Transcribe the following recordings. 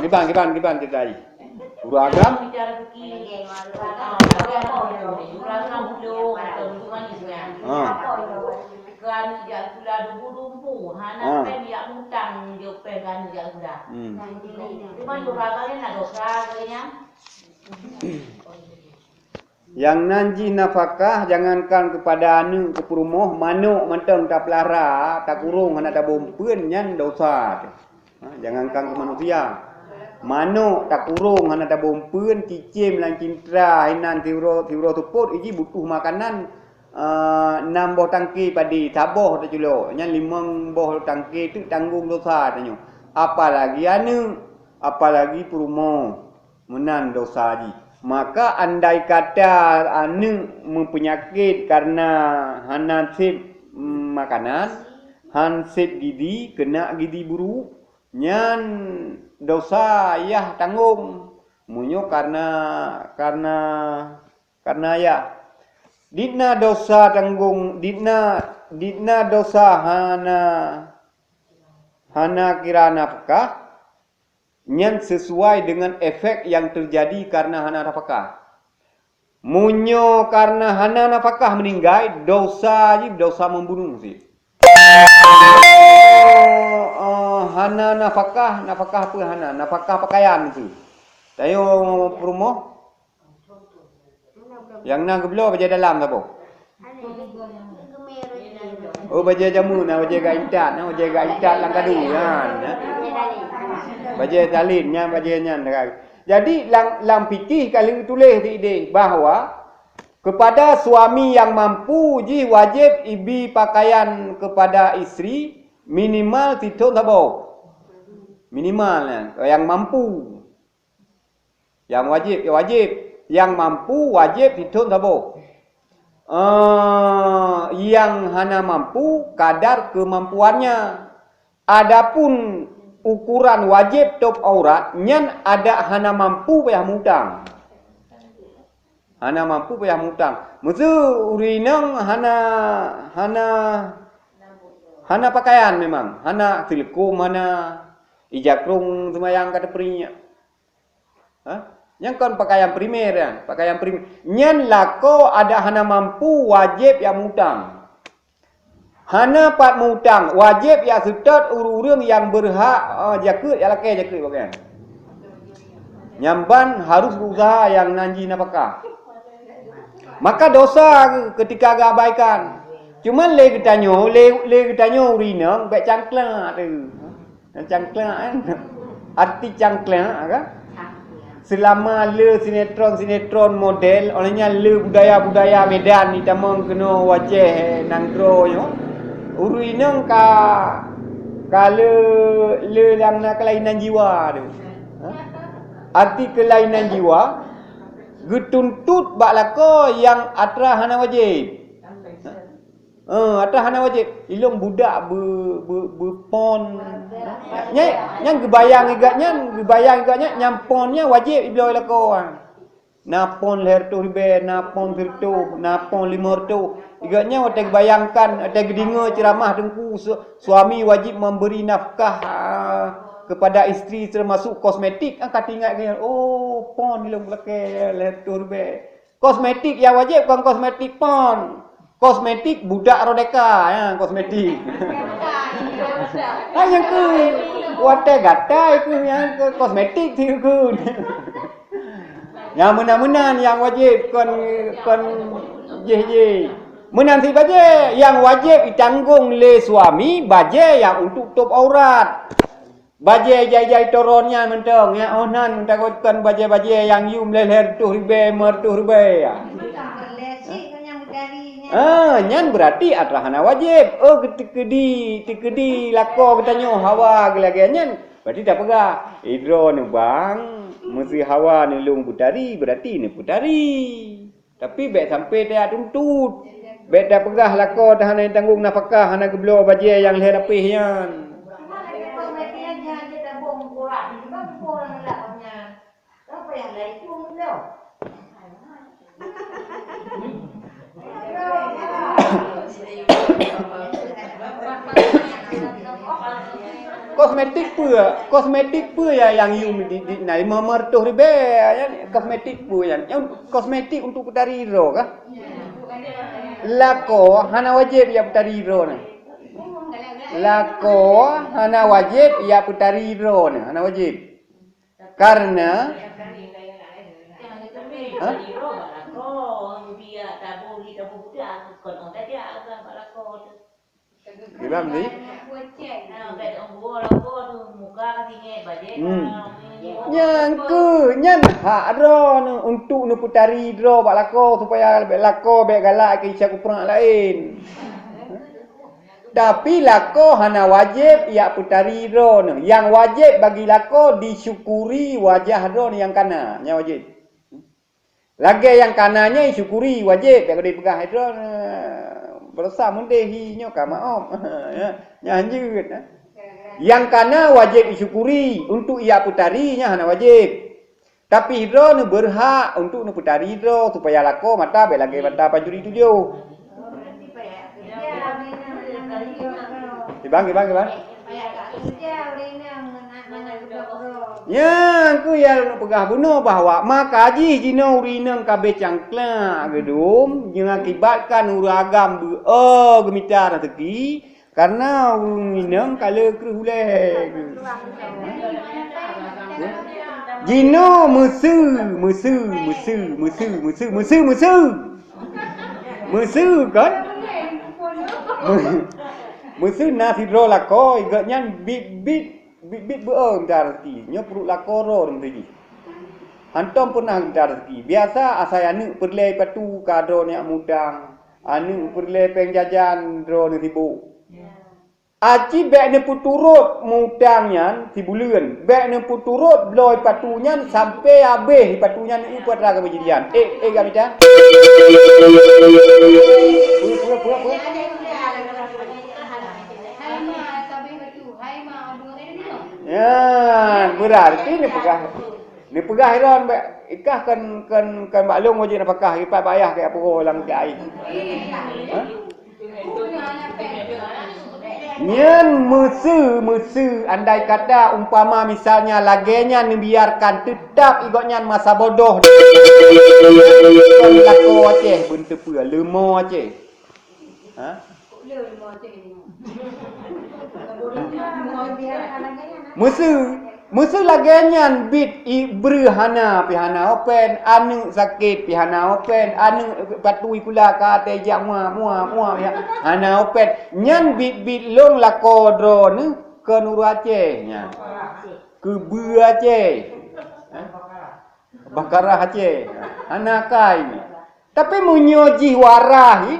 Gimana ceritanya? Guru agam? Bicara begini, beragam belum keuntungan isnya. Kan dia sudah dumpu, hana pen dia mutang dia pegang dia sudah. Cuma juragannya nak dosa kayaknya. Yang nanji nafkah jangankan kepada anu ke perumoh manuk menteng tak pelara tak kurung hana tak bompeun nyan dosa. Jangankan ke manusia. Manuk tak kurung hana tak bompeun cicim lan cintra hinan tiuro tuput iki butuh makanan 6 boh tangki padi taboh tak culo nyan 5 boh tangki tu tanggung dosa tanyo. Apalagi anu apalagi perumoh menan dosa ji. Maka andai kata anu mempenyakit karena hansip makanan, hansip gidi, kena gidi buruk, nyan dosa yah tanggung. Munyo karena ya. Dina dosa tanggung, dina dosa hana kira nafkah. Nyan sesuai dengan efek yang terjadi karena hana nafkah. Munyo karena hana nafkah meninggal, dosa membunuh sih. Hana nafkah apa hana? Nafkah pakaian tu. Tayo perumoh. Yang nak geblo baca dalam apa? Oh baca jamu na baca gaitat, lang kadu kan. Baca talinnya, bacanya. Jadi lang fikih kali tulis di ide bahawa kepada suami yang mampu ji wajib ibi pakaian kepada isteri minimal titun tabo. Minimal yang mampu. Yang wajib. Yang mampu wajib titun tabo. Yang hana mampu kadar kemampuannya. Adapun ukuran wajib top aurat nyan ada hana mampu payah mutang. Hana mampu payah mutang. Musu urinang hana pakaian memang. Hana tilkum, hana ijakrung semayang kata perinya. Yang kan pakaian primer kan, pakaian primer. Nyan lako ada hana mampu wajib yang mutang. Hana pat mutang wajib ya setat urang yang berhak jakut ya laki jakut bagian. Nyamban harus berusaha yang nanji nafkah. Maka dosa ketika gabaikan. Cuma le ketanyo urinang baik cangkla tu. Cangkla kan. Arti cangkla kan? Selama le sinetron model orangnya le budaya Medan ni tamang kena wajah nanggro yo. Urinang le yang nak kelainan jiwa tu. Arti kelainan jiwa getuntut bak lako yang atra hana wajib. Atra hana wajib. Ilung budak berpon. Yang gebayang igaknya nyamponnya wajib iblo lako. Napon leher tu ribe, napon firtu, napon limor tu. Igaknya otak bayangkan, otak gedinga ceramah dengku suami wajib memberi nafkah kepada isteri termasuk kosmetik. Angkat ingat kan, oh pon ilung belakang leher tu ribe. Kosmetik yang wajib bukan kosmetik pon. Kosmetik budak rodeka ya, kosmetik. Yang ke watak gata itu yang kosmetik tu ku. Yang menan yang wajib kon je. Menan si baje yang wajib ditanggung le suami baje yang untuk tutup aurat. Baje jai toronnya mentong ya onan takutkan baje yang yum leher tu ribe mertu ribe ya. Nyan berarti atrahana wajib. Oh tikedi lako katanya hawa gelage nyan. Berarti tak pegah. Idro ni bang mesti hawa ni lung putari berarti ni putari. Tapi baik sampai dia tuntut. Baik dah pegah lako dah hana tanggung nafkah hana geblo baje yang leher rapih yan. kosmetik pun ya yang you di nai memertuh ribe ya kosmetik pun ya. Yang kosmetik untuk putari ro kah? Lako hana wajib ya putari ro ni. Lako hana wajib ya putari ro ni, hana wajib. Karena Gimana ni? Yang ke nyan hak ro untuk nu putari ro bak lako supaya lebih lako baik galak ke isya kupang lain. Tapi lako hana wajib ya putari ro ni. Yang wajib bagi lako disyukuri wajah ro ni yang kana, nya wajib. Lagi yang kananya disyukuri wajib ya kalau dipegang ro berasa mendehi nyo ka maaf ya nyanjut. Yang kana wajib disyukuri untuk ia putarinya hana wajib. Tapi hidro nu berhak untuk nu putari hidro supaya lako mata be lagi mata pajuri tu dia. Bang. Ya, aku ya pegah bunuh bahawa maka haji jino urinang kabe cangkla gedum yang akibatkan uragam gemitar teki karena urinang kalau kerulek. Jino musu kan? Musu nasi rola ko igaknya bit beong darti nyo perut lakoro mesti antom pernah darti biasa asai anu perle patu kadro ni mudang anu perle pengjajan dro ni tibu aci bek ne puturut mudangnya tibuleun bek ne puturut bloy patunya sampai habis patunya ni buat raga berjadian gamita pura ya, berarti ni pegah iron ikah kan maklum wajib nak pakah ipat bayah ke apa orang ke air. Nyen musu andai kata umpama misalnya lagenya membiarkan tetap igotnya masa bodoh. Kan lako aceh bentuk pula lemo aceh. Ha? Musu lagenya bit berhana pihana open anu sakit pihana open anu patui kula ka tejak mua ya hana open nyan bit long lakodro ni ke Nuru Aceh nya ke Bu Aceh Bakarah Aceh hana kai ni tapi munyoji warahi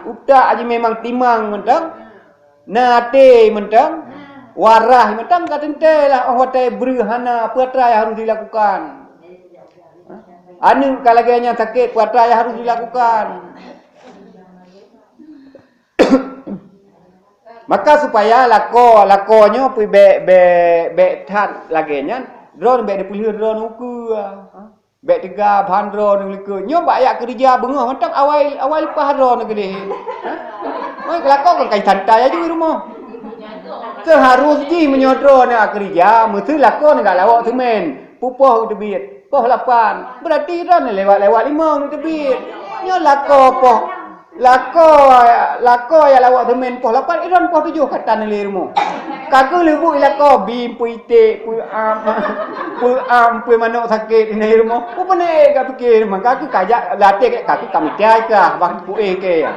utak aja memang timang mentang nate mentang warah mentang katente lah hotel berhana putra yang harus dilakukan. Anu kalau gayanya sakit putra yang harus dilakukan. Maka supaya lakonyo pi be tat lagenya drone be dipulih drone uku. Be tiga bandro nuliku. Nyo bayak kerja bengah mentang awal pahro negeri. Oi kelakon kan kai santai aja di rumah. Seharusnya menyodro nak kerja, mesti lakon enggak lawak semen. Pupoh tebit, poh 8. Berarti ron lewat 5 tebit. Nyo lako ya lawak semen poh 8, iron poh 7 katan le rumah. Kagak lebu lako bim puite, pu manok sakit ni rumah. Pu pene gak fikir maka aku kajak latih kaki kami tiai ke waktu pu ke ya.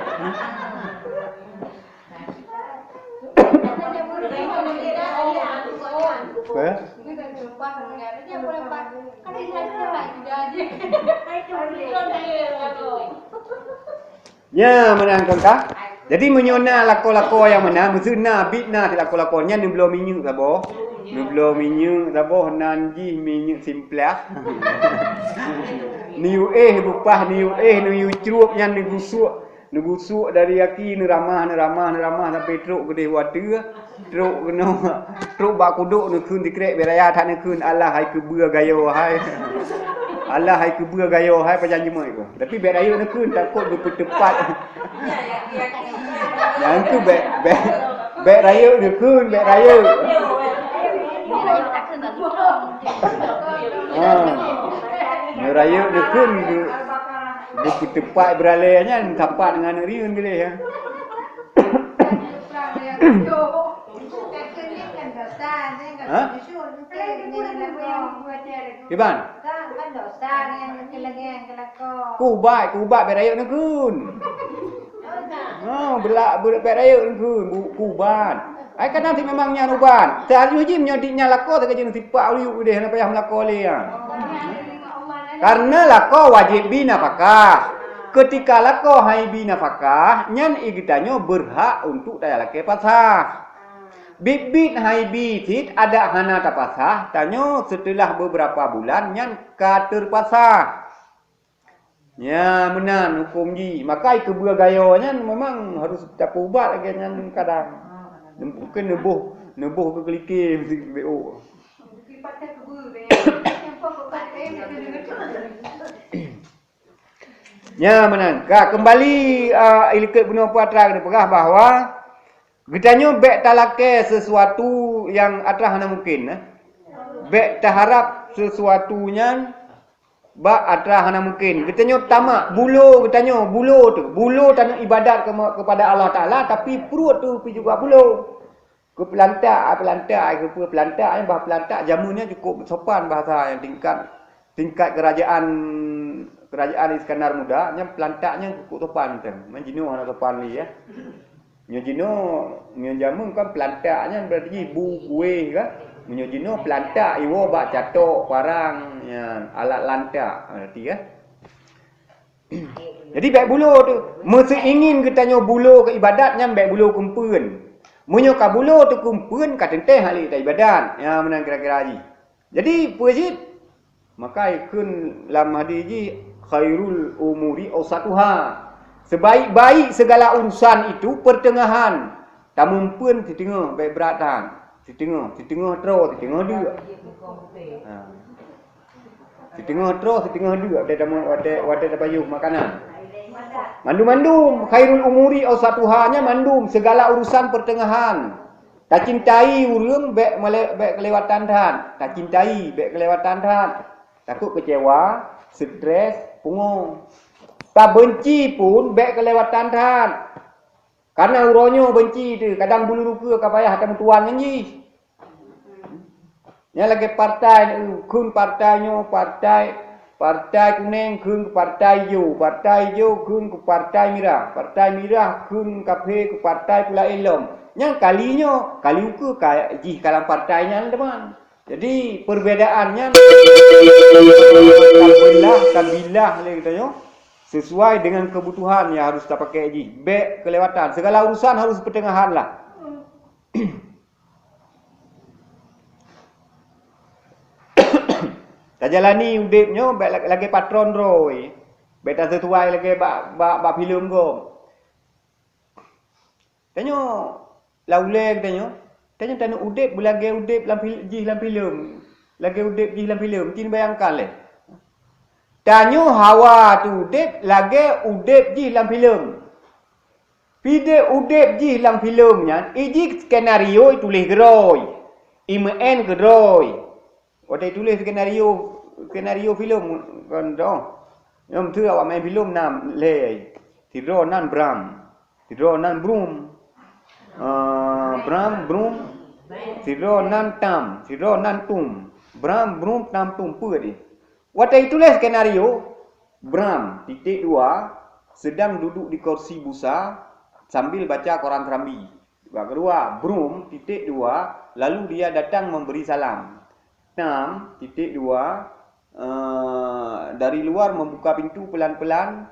Ya, menang kah? Jadi menyona lako-lako yang mana? Musuna bitna ti lako-lakonya ni belum minyak sabo. Ni belum minyak sabo nanji minyak simplah. Niu bupah niu cerup yang negusuk dari aki ni ramah sampai truk gede water. Truk bak kuduk ni kun dikrek beraya tak ni kun Allah hai kebua gayo hai. Allah hai kebua gayo hai pajan jema itu. Tapi beraya ni kun takut berpetepat. Yang tu Bek raya dekun, bek raya. Raya dekun dia tepat beralainya tapak dengan riun gile ya. Ha? Kiban? Kubat beraya nekun. Beraya nekun, kubat. Ai kan nanti memangnya nuban. Tadi uji menyodiknya lako tak kejin tipak liu deh nak payah melako le ya. Karena lako wajib binafkah. Ketika lako hai binafkah, nyan igitanyo berhak untuk daya laki pasah. Bibit hai bitit ada hana tapasah, tanyo setelah beberapa bulan nyan ka terpasah. Ya menan hukum ji. Maka kebua gayonya memang harus tak ubat lagi nyan kadang. Mungkin nebuh ke kelike mesti BO. Ya menan. Kembali ilikut benua puatra kena pegah bahawa getanyo bek talake sesuatu yang atrah hana mungkin. Bek taharap sesuatunya ba atrah hana mungkin. Getanyo tamak bulo getanyo bulo tu. Bulo tanah ibadat kepada Allah Taala tapi perut tu pi juga bulo. Ke pelantak yang bah pelantak jamunya cukup sopan bahasa yang tingkat kerajaan Iskandar Muda, nya pelantaknya cukup sopan tu. Menjino hana sopan li ya. Nyojino jamu kan pelantaknya berarti bu kue kan. Menyojino pelantak iwo bak catok parang ya, alat lantak berarti kan. Jadi baik bulu tu mesti ingin kita bulu ke ibadatnya baik bulu kumpun. Munyo ka bulu tu kumpun ka tenteh hali ta ibadat. Ya menang kira-kira haji. Jadi puji maka ikun lam hadiji khairul umuri ausatuha. Sebaik-baik segala urusan itu pertengahan. Tamun pun di tengah baik beratan. Di tengah terus, di tengah dua. Di tengah dua. Ada tamun ada payung makanan. Mandum khairul umuri ausatuhanya mandum segala urusan pertengahan. Tak cintai urang baik kelewatan dan. Tak cintai baik kelewatan dan. Takut kecewa, stres, pungung. Tak benci pun baik kelewatan dan. Karena uronyo benci tu, kadang bulu luka ka payah akan tuan nganji. Ya lagi partai kun partainya partai kuning kun partai hijau kun ke partai merah kun kafe ke partai pula elom. Yang kali uka kaji kalang partainya teman. Jadi perbedaannya kabilah katanya sesuai dengan kebutuhan yang harus kita pakai ji. Baik kelewatan. Segala urusan harus pertengahan lah. Tak jalani udipnya baik lagi patron roy. Baik tak sesuai lagi bak filem go. Tanya laulek tanya tanya udip belage udip lam filem. Lagi udip ji lam filem. Tin bayangkan leh. Tanyo hawa tu udip lagi udip ji dalam filem. Pide udip ji dalam filemnya, iji skenario tulis geroi. IMN geroi. Waktu tulis skenario filem kan dong. Yang tu awak main filem nam le. Tidro nan Bram. Tidro nan Brum. Brum. Tidro nan Tam. Tidro nan Tum. Bram Brum Tam Tum pu di. Waktu itulah skenario Bram titik 2 sedang duduk di kursi busa sambil baca koran Serambi. Kedua, Brum titik 2 lalu dia datang memberi salam. Tam titik 2 dari luar membuka pintu pelan-pelan.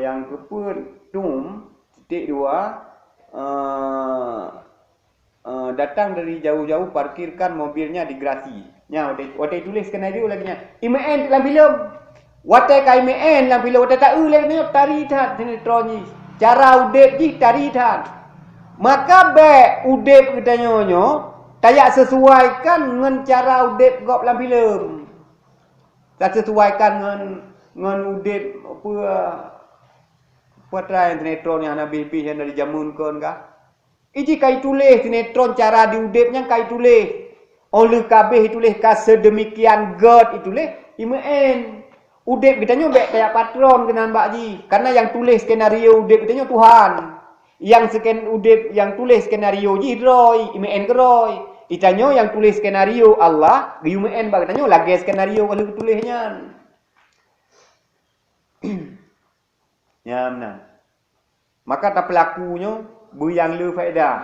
Yang kedua, Tum titik 2 datang dari jauh-jauh parkirkan mobilnya di Grasi. Ya, waktu tulis skenario lagi nya. IMN dalam filem. Waktu kai IMN dalam filem waktu tak lagi nya tari tat sinetron ni. Cara udip ji tari tat. Maka be udip katanya nyo tayak sesuaikan dengan cara udip gop dalam filem. Tak sesuaikan dengan udip apa putra yang sinetron yang nabi yang dari jamun kon kah? Iji kai tulis sinetron cara diudipnya kai tulis. Oleh kabeh tulis ka sedemikian god itulis imen. Udip kita nyo bek kayak patron kenan Mbak Ji. Karena yang tulis skenario udip kita nyo Tuhan. Yang tulis skenario ji Roy, imen Roy. Itanyo yang tulis skenario Allah, giumen Mbak kita nyo lagi skenario kalau tulisnya. Ya benar. Maka tak pelakunya yang le faedah.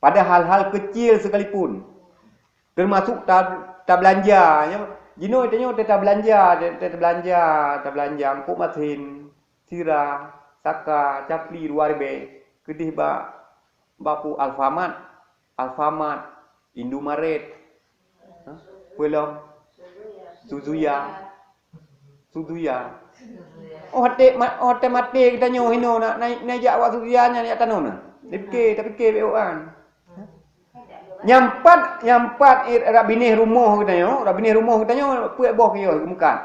Pada hal-hal kecil sekalipun. Termasuk tak belanja. Jino itanya tak belanja. Empuk masin, sirah, saka, capli, 2 kedih bapu Alfamart, Indomaret, Pulang, Suzuya. Hote mati kita nyo hino nak naik jak waktu dia nya ni tanun na. Tapi beoan. Nyampat rabine rumah kita nyo puak boh kyo kemukan.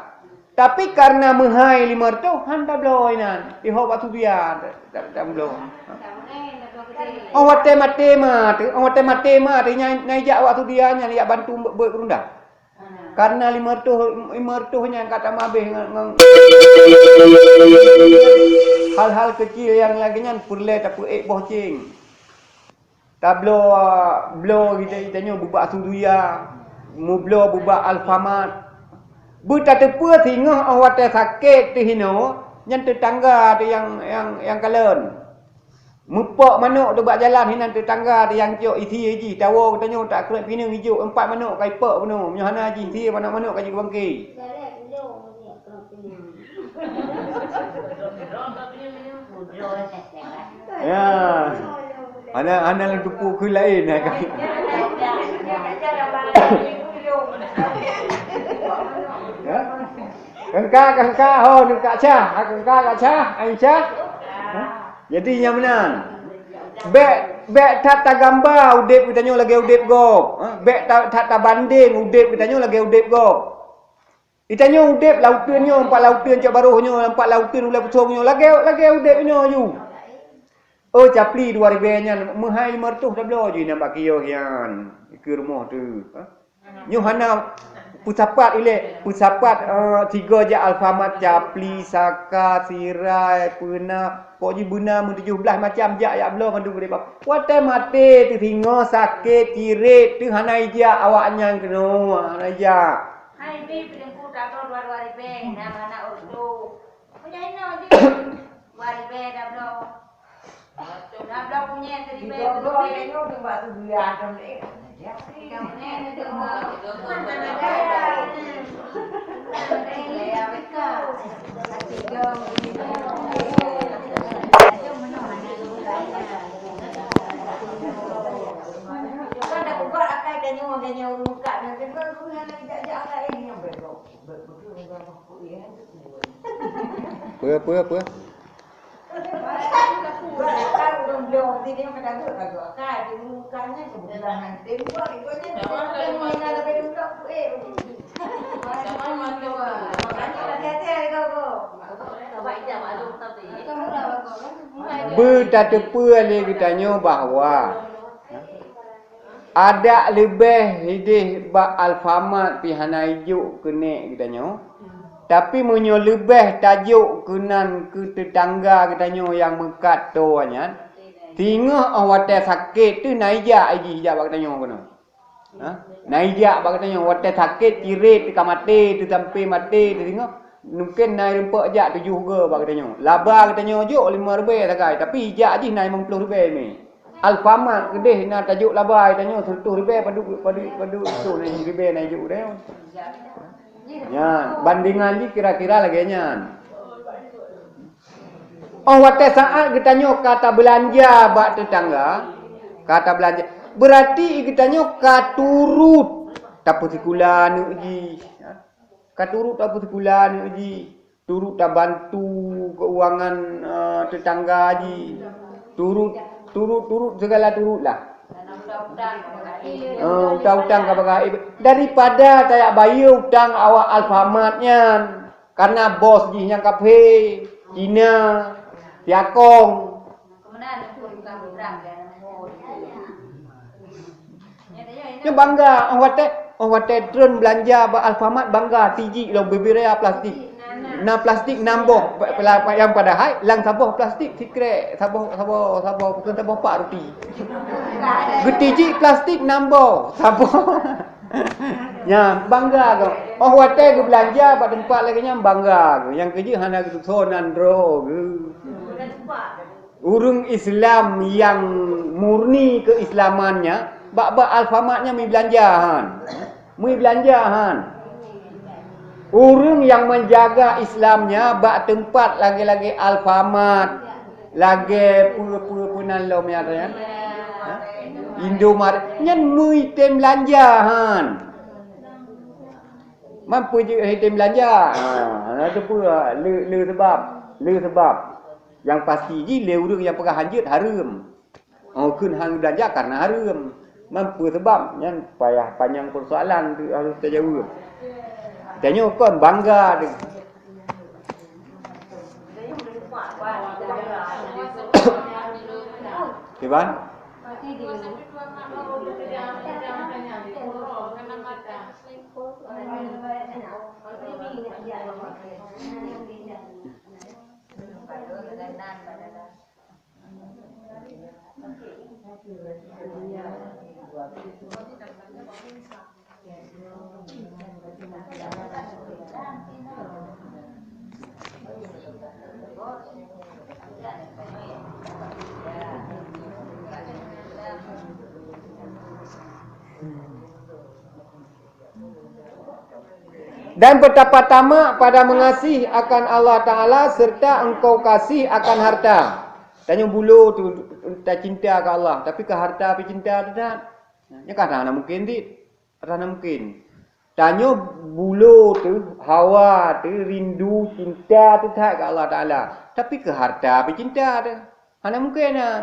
Tapi karena menghai 500 handa bloy nan. Di ho waktu dia tak bloy. Hote mati naik jak waktu dia nya liak bantu berundah. Karena 500 nya kata mabeh hal-hal kecil yang lagi nyan purle tak puek boh cing. Tablo kita nyo bubak Suduya, mublo bubak Alfamart. Buta tepa sehingga awak sakit tu hino nyan tetangga tu yang kalen. Mupok manuk tu buat jalan hinan tetangga tu yang ciok isi haji. Tawa katanya tak kulit pinang hijau 4 manuk kai pek penuh. Nyahana haji isi manuk kai bangki. Ya. Ana lang tupu ku lain kai. Kangka ho nak Cah, kangka Cah, Aisyah. Jadi yang benar. Bek tata gambar udip kita nyo lagi udip gop. Bek tata banding udip kita nyo lagi udip gop. Kita nyo udip lautan nyo 4 lautan cak baruh nyo 4 lautan ulai pusong nyo lagi udip nyo you. Oh capli 2000 nya menghai 500 dah belo je nampak kio kian. Ke rumah tu. Nyo hana pusapat 3 je Alfamart capli saka sirai pena pokoknya buna 17 macam jak ya belum mandu boleh bab. Wate mati tu singo sakit cirit tu hana ija awaknya keno hana ija. Hai bi pelengku tak tahu 2000 nama anak urdu. Punya ino je 2000 dah belum. Dah belum punya 3000 tu ino tu buat tu dia ada ni. Ya, ni tu. Ya, betul. Ada buat akai ganyo muka dan tu nak jak akai ni yang betul. Apa? Kan belum dia kadang tu akai di mukanya kebetulan tembak ikutnya. Jangan ada belum tak Jangan macam makanya hati-hati kau. Baik dah maklum tapi. Bertapa ni kita nyo bahawa ada lebih hidih bak Alfamart pihana ijuk kene kita nyo. Tapi menyo lebih tajuk kenan ke tetangga kita nyo yang mekat tu nya. Tingah awak sakit tu naija aji hijab kita nyo kono. Naija bak kita nyo awak sakit cirit kamati tu sampai mati tu tingah mungkin naik rempak jak 7 ke bak kita nyo. Laba kita nyo juk 5 sakai tapi hijab aji naik 50 ni. Alfamart kedih nak tajuk laba kita nyo 100 padu tu naik 1000 naik juk dah. Ya, bandingan ni kira-kira lagi nya. Oh, waktu saat kita nyo kata belanja bak tetangga, kata belanja. Berarti kita nyo katurut tak particular ni uji. Katurut tak particular ni uji. Turut tak bantu keuangan tetangga ji. Turut segala turutlah. Hutang kepada daripada tak bayar hutang awak Alfamart-nya karena bos ji yang kafe Cina Tiakong. Kemudian hutang berang kan. Nya bangga orang kata drone belanja ba Alfamart bangga tiji lo beberea plastik. Na plastik namboh yang padahal lang saboh plastik sikre saboh bukan saboh pak roti. Getiji plastik namboh saboh. Ya bangga ke. Oh wate ke belanja pada tempat lagi nya bangga ke. Yang kerja hana ke sonan dro ke. Urang Islam yang murni keislamannya bak Alfamartnya mi belanjahan. Mi belanjahan. Urang yang menjaga Islamnya bak tempat lagi-lagi Alfamart, lagi punan lom ya kan. Indomaret nyan mui tem belanjahan. Mampu je tem belanja. Ha tu pula le sebab yang pasti ji le urang yang pegah hanjut haram. Oh keun hang belanja karena haram. Mampu sebab nyan payah panjang persoalan tu harus terjawab. Tanya kon bangga dia. Iban? Dan betapa tamak pada mengasihi akan Allah Ta'ala serta engkau kasih akan harta. Tanya bulu tu tak cinta ke Allah, tapi ke harta tapi cinta tu tak. Ya kan mungkin dit. Karena mungkin. Tanya bulu tu hawa tu rindu cinta tu tak ke Allah Ta'ala, tapi ke harta tapi cinta tu. Mana mungkin kan?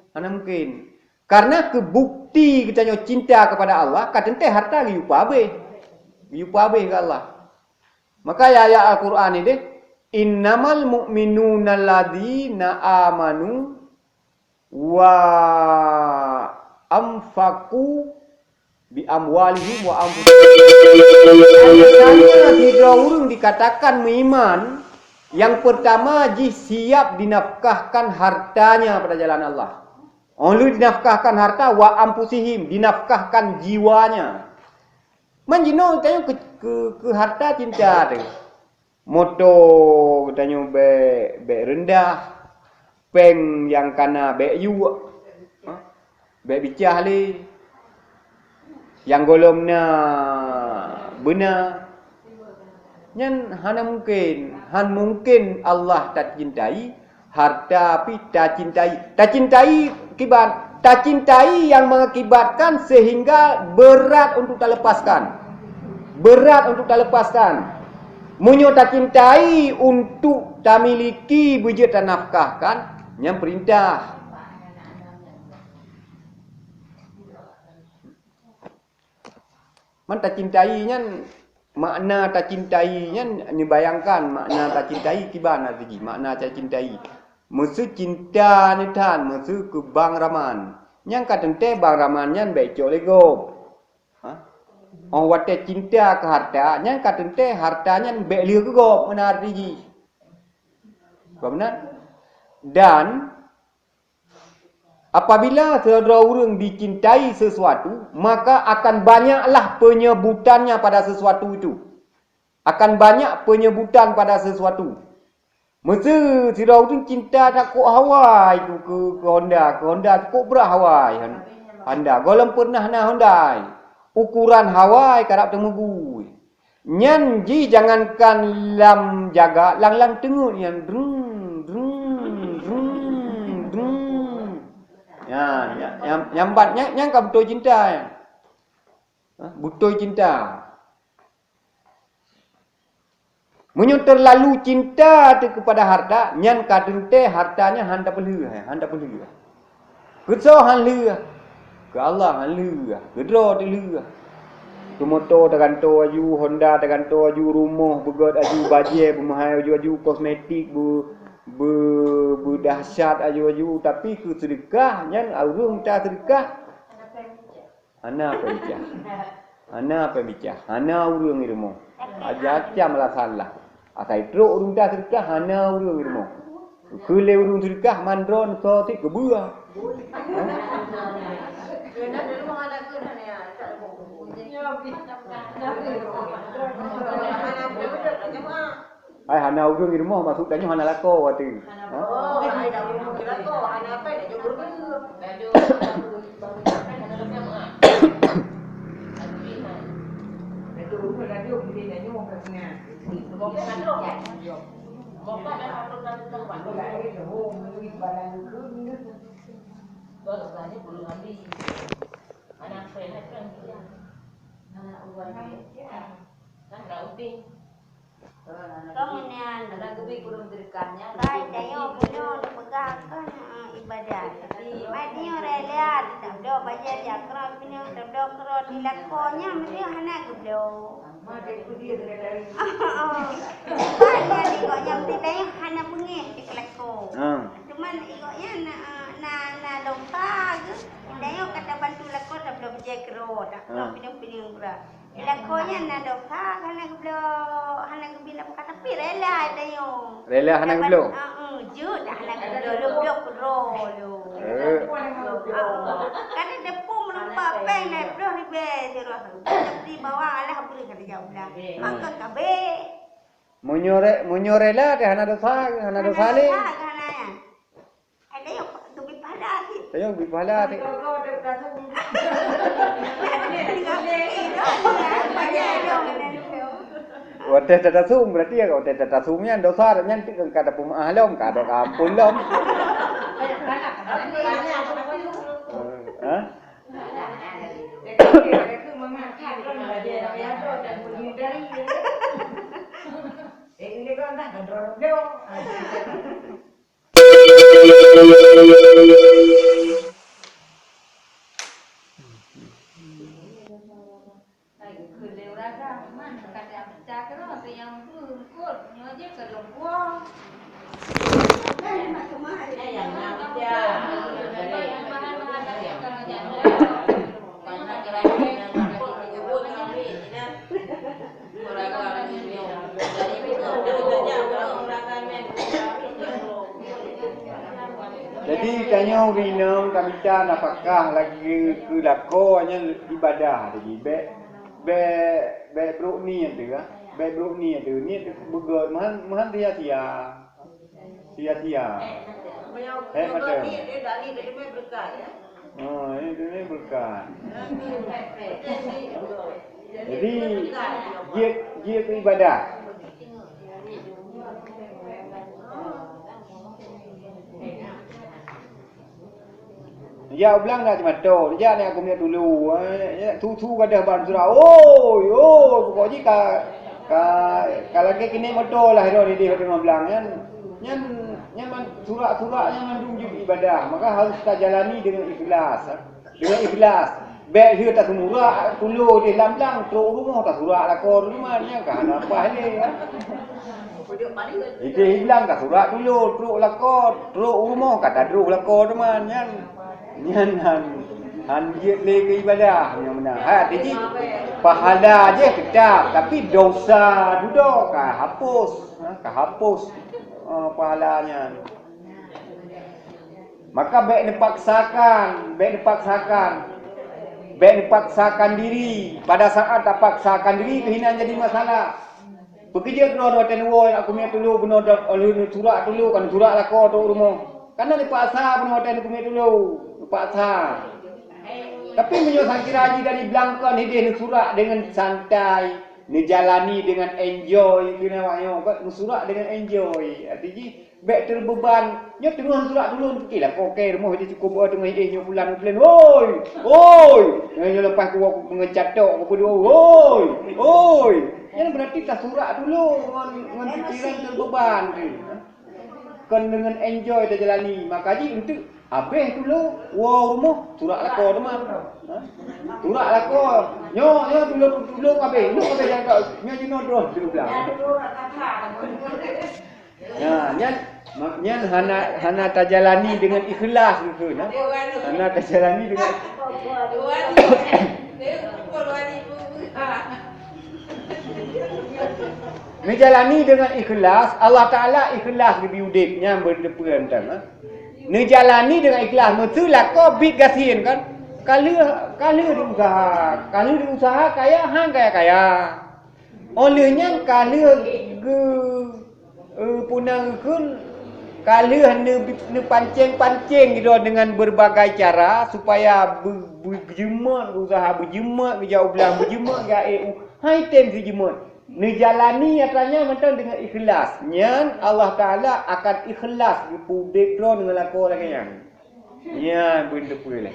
Mana mungkin. Karena kebukti kita cinta kepada Allah, kata teh harta liu pabe. Yupa habis ke Allah. Maka ayat Al-Quran ini, innamal mu'minuna alladzina amanu wa anfaqu bi amwalihim wa anfusihim. Hanya tiga orang dikatakan beriman. Yang pertama, siap dinafkahkan hartanya pada jalan Allah. Lalu dinafkahkan harta wa anfusihim, dinafkahkan jiwanya. Menjino tanya ke harta cinta tu. Motor tanya be rendah. Peng yang kana be yu. Be bicah li. Yang golongnya benar. Nyan hana mungkin Allah tak cintai harta tapi tak cintai. Tak cintai kibat tak cintai yang mengakibatkan sehingga berat untuk tak lepaskan. Berat untuk tak lepaskan. Munyo tak cintai untuk tak miliki bujut tak nafkahkan. Yang perintah. Man tak cintainya, makna tak cintainya, ni bayangkan makna tak cintai kiban lagi. Makna tak cintai. Maksud cinta ni tan, maksud ke bang raman. Yang kata teh bang raman yang baik cok lego. Orang wate cinta ke harta, yang kata teh hartanya baik liu ke go, mana arti. Benar? Dan apabila saudara orang dicintai sesuatu, maka akan banyaklah penyebutannya pada sesuatu itu. Akan banyak penyebutan pada sesuatu. Masa saudara orang cinta tak kok Hawaii tu ke Honda. Ke Honda tu kok berat Hawaii. Honda. Golong pernah na Honda. Ukuran Hawaii karap temugu. Nyanji jangankan lam jaga, lang tengut yang yang batnya yang kau betul cinta ya. Betul cinta. Munyo terlalu cinta tu kepada harta, nyan kadang teh hartanya handa perlu, handa perlu. Keso han lu. Ke Allah han lu. Gedro tu lu. Tu motor tergantung aju, Honda tergantung aju, rumah begot aju, baje bermahal aju kosmetik berdahsyat aju, tapi ke sedekah nyan orang tak sedekah. Hana pemicah. Hana pemicah. Hana urang irmo. Aja malah salah. Asai truk urung dah sedekah hana urang irmo. Kele urung sedekah mandron so ti kebua. Ai hana urang irmo masuk tanya hana lako wati. Oh, ai dah urang lako, hana apa dah jauh berbeza. Kemudian dalam kebi kurung terikatnya, baik dayo punya dipegang kan ibadah. Jadi madnya rela tidak berdoa baca dia kerap punya berdoa kerap dilakukannya mesti hana geblo. Macam tu dia dari. Banyak ikutnya mesti dayo hana pengih di kelako. Cuman ikutnya na dosa tu dayo kata bantu lako tak berdoa baca kerap tak punya berat. Lakonya na dosa hana geblo hana gebila kata tapi rela dayo. Rela hana geblo. Jud hana geblo lu kro lu. Kan depu melumpa pen na bro ni be sirah. Di bawah Allah beri kata jauh dah. Maka kabe. Munyorela de hana dosa le. Hana ya. Ada yo kebi pada sih. Tayo bipala ti. Wate tatasum berarti ya wate tatasumnya dosa nyan ti kata pumahlom kada kapun lom. Jadi tanya urinam kamita nafkah lagi ke lako hanya ibadah jadi be bro ni tu ah be bro ni tu ni begot mahan sia-sia. Macam ni dia dari berkah ya. Oh, ini berkah. Jadi dia ke ibadah. Ya ulang dah macam tu. Dia ni aku punya dulu. Tu kada ban surah. Oi, pokoknya kalau ke kini motor lah hero dia kata bilang kan. Yang surat-suratnya mandung juga ibadah. Maka harus kita jalani dengan ikhlas. Dengan ikhlas. Baik dia tak semurah, tulu dia lam-lam, teruk rumah tak surat lah kau rumahnya kan. Apa ni ya? Itu hilang tak surat dulu, teruk lah kau, teruk rumah kata teruk lah kau rumahnya. Han dia ke ibadah yang benar. Jadi pahala aja kedap, tapi dosa duduk hapus pahalanya. Maka baik dipaksakan diri. Pada saat tak paksakan diri, kehinaan jadi masalah. Bekerja kena hotel woi, aku punya dulu benar oleh surat dulu kan surat lah kau tu rumah. Karena dipaksa benar hotel aku punya dulu, dipaksa. Tapi menyusahkan kira dari belangkan dia surat dengan santai, dijalani dengan enjoy, kena wayo, surat dengan enjoy. Artinya baik terbeban, nyo tengah surat dulu fikirlah kau okey rumah dia cukup tengah nyo bulan. Oi. Nyo lepas aku mengecatok aku berdua. Oi. Yang berarti tak surat dulu dengan fikiran terbeban tu. Kan dengan enjoy dia jalani. Makanya untuk habis dulu rumah surat lah kau teman. Surat lah kau. Nyo dulu habis. Nyo habis jangan nyo dulu bilang. Ya, Maknanya hana tajalani dengan ikhlas gitu nah. Hana tajalani dengan Nejalani dengan ikhlas, Allah Taala ikhlas di biudiknya berdepan tang. Nejalani dengan ikhlas, mestilah kau bid gasin kan. Kalau diusaha kaya hang kaya. Olehnya kalau punang kun kalau ne pancing gitu dengan berbagai cara supaya berjemaat usaha berjemaat jauh belah berjemaat ga hai tem berjemaat. Nejalani nyatanya macam dengan ikhlas. Nyan Allah Taala akan ikhlas di background dengan laku orang yang. Ya, benda pula.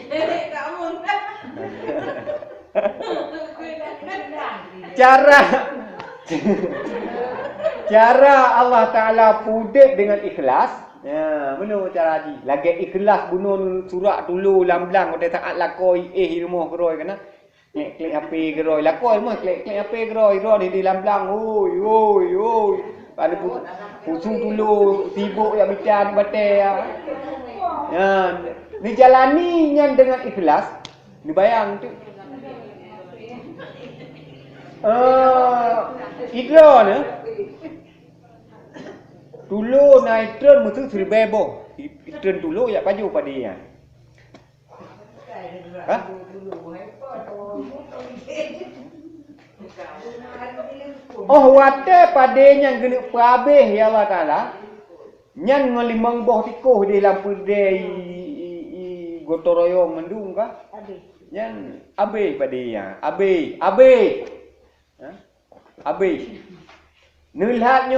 Cara Allah Taala pudek dengan ikhlas. Ya, mana cara haji? Lagi ikhlas bunuh surat dulu lam-lam pada saat laku rumah keroi kana. Klik HP geroi lakoi mah klik HP geroi di lam-lam oi ada pusung dulu sibuk ya bicara batai ya ni jalaninya dengan ikhlas ni bayang tu idron dulu naik tren mesti berbebo tren dulu ya baju pada dia Oh wate padenya geni pabeh ya Allah Taala nyan ngolimang boh tikuh di lampu de gotoroyo mendung ka nyan abe padenya abe nilhat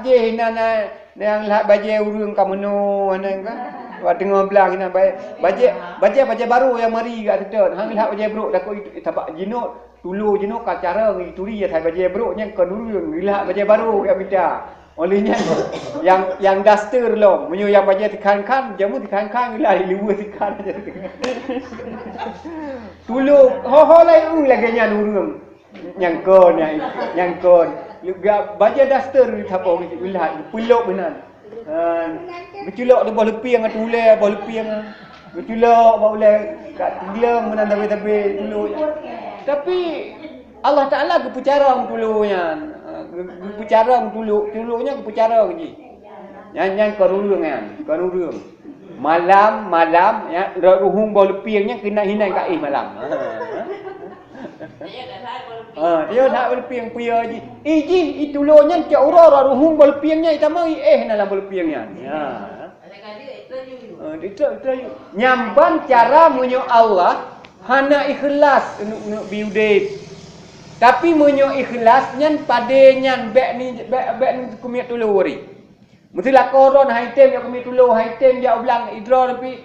je nana yang lihat baje urang kameno anan ka wa tengah belang ina baje baru yang mari kat situ hang lihat baje bro dak tabak jinut tulu jinut ka cara ngituri ya thai baje bro nya kan urang lihat baje baru ya bida olehnya yang duster lo menyu yang baje tikan-kan jamu tikan-kan lihat liwa tikan aja tulu ho lai lagi nya urang yang kon juga baca duster di tapau lihat pulok benar. Berculok di bawah lepiang atau ulai bawah lepiang. Berculok bawah ulai kat tilang benar tapi tulu. Tapi Allah Taala kepucarang tulunya. Kepucarang tulunya kepucarang je. Yang karurung karurung. Malam ya ruhung bawah lepiangnya kena hinai kat malam. Dia tak berpiang pia ji. Ji itulonya ke aurora ruhung berpiangnya itama dalam berpiangnya. Ya. Itu nyamban cara menyo Allah hana ikhlas untuk biudet. Tapi menyo ikhlasnya padenya bek ni kumiat tuluri. Mestilah koron haitem ya kumiat tulu haitem ya ulang idro tapi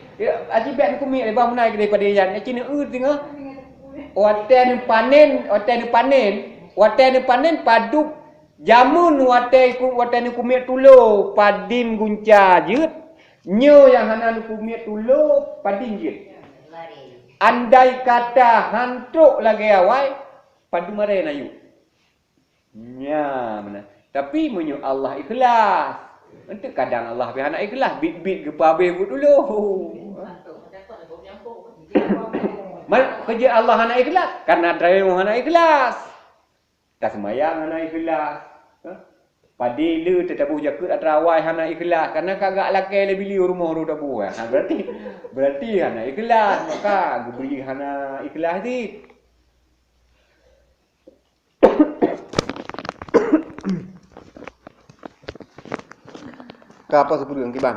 aji bek ni kumiat lebah menai daripada yan. Cina tengah Waten panen padu jamun waten kumit tulo padin gunca jeut nyo yang hanan kumit tulo padin jeut andai kata hantuk lagi awai padu mare nayu nya mana tapi menyo Allah ikhlas untuk kadang Allah be anak ikhlas bit gepabe dulu kerja Allah hana ikhlas karena drive hana ikhlas tak semayang hana ikhlas padi lu tetapu jakut atrawai hana ikhlas karena kagak lakai le bili rumah ru dabu berarti hana ikhlas maka beri hana ikhlas di apa sebelum ki bang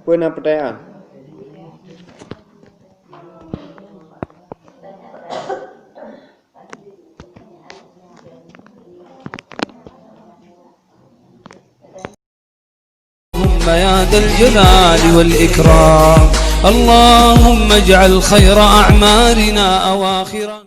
Pernah pertanyaan? يا ذا الجلال والإكرام اللهم اجعل خير أعمارنا أواخرا